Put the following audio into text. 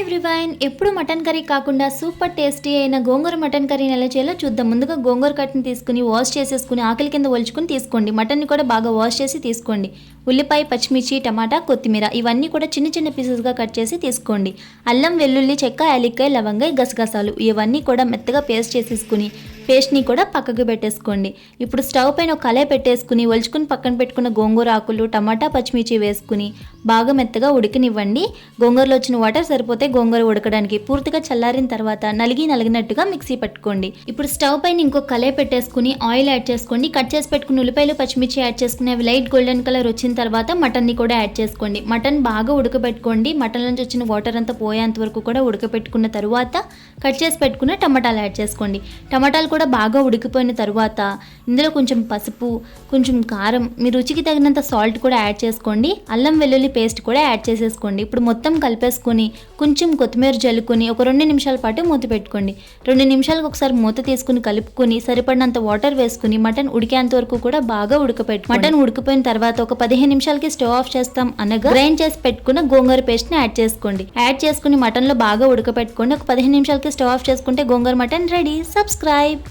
Everyone, ఎప్పుడు mutton curry కాకుండా super tasty అయిన గోంగూర మటన్ కర్రీని ఎలా చేయాలో చూద్దాం. ముందుగా గోంగూర కట్ని తీసుకుని వాష్ చేసేసుకుని ఆకలి కింద ఒలుచుకుని తీసుకోండి. మటన్ని కూడా బాగా వాష్ చేసి తీసుకోండి. ఉల్లిపాయ, పచ్చిమిర్చి, టమాటా, కొత్తిమీర ఇవన్నీ కూడా చిన్న చిన్న పీసెస్గా కట్ చేసి తీసుకోండి. అల్లం, వెల్లుల్లి, చెక్క, యాలక్కాయ, లవంగ, గసగసాలు ఇవన్నీ కూడా మెత్తగా పేస్ట్ చేసేసుకుని పేస్ట్ని కూడా పక్కకు పెట్టేసుకోండి. ఇప్పుడు స్టవ్ పైన ఒక కళాయి పెట్టేసుకుని ఒలుచుకుని పక్కన పెట్టుకున్న గోంగూర ఆకులు, టమాటా, పచ్చిమిర్చి వేసుకుని బాగా మెత్తగా ఉడికనివ్వండి. గోంగూరలో వచ్చిన వాటర్ సరిపోతే గోంగూర ఉడకడానికి. పూర్తిగా చల్లారిన తర్వాత నలిగినట్టుగా మిక్సీ పట్టుకోండి. ఇప్పుడు స్టవ్ పైన ఇంకొక కళాయి పెట్టేసుకుని ఆయిల్ యాడ్ చేసుకోండి. కట్ చేసి పెట్టుకున్న ఉల్లిపాయలు, పచ్చిమిర్చి యాడ్ చేసుకుని అవి లైట్ గోల్డెన్ కలర్ వచ్చిన తర్వాత మటన్ని కూడా యాడ్ చేసుకోండి. మటన్ బాగా ఉడకబెట్టుకోండి. మటన్ నుంచి వచ్చిన వాటర్ అంతా పోయేంత వరకు కూడా ఉడకబెట్టుకున్న తర్వాత కట్ చేసి పెట్టుకున్న టమాటాలు యాడ్ చేసుకోండి. టమాటాలు కూడా బాగా ఉడికిపోయిన తర్వాత ఇందులో కొంచెం పసుపు, కొంచెం కారం, మీ రుచికి తగినంత సాల్ట్ కూడా యాడ్ చేసుకోండి. అల్లం వెల్లుల్లి పేస్ట్ కూడా యాడ్ చేసేసుకోండి. ఇప్పుడు మొత్తం కలిపేసుకొని కొంచెం కొత్తిమీర జల్లుకొని ఒక 2 నిమిషాల పాటు మూత పెట్టుకోండి. 2 నిమిషాలకు ఒకసారి మూత తీసుకుని కలుపుకొని సరిపడినంత వాటర్ వేసుకుని మటన్ ఉడికేంత వరకు కూడా బాగా ఉడకపెట్టుకోండి. మటన్ ఉడికిపోయిన తర్వాత ఒక 15 నిమిషాలకి స్టవ్ ఆఫ్ చేస్తాం అనగా గ్రైండ్ చేసి పెట్టుకున్న గోంగూర పేస్ట్ని యాడ్ చేసుకోండి. యాడ్ చేసుకుని మటన్లో బాగా ఉడకపెట్టుకోండి. ఒక 15 నిమిషాలకి స్టవ్ ఆఫ్ చేసుకుంటే గోంగూర మటన్ రెడీ. సబ్స్క్రైబ్.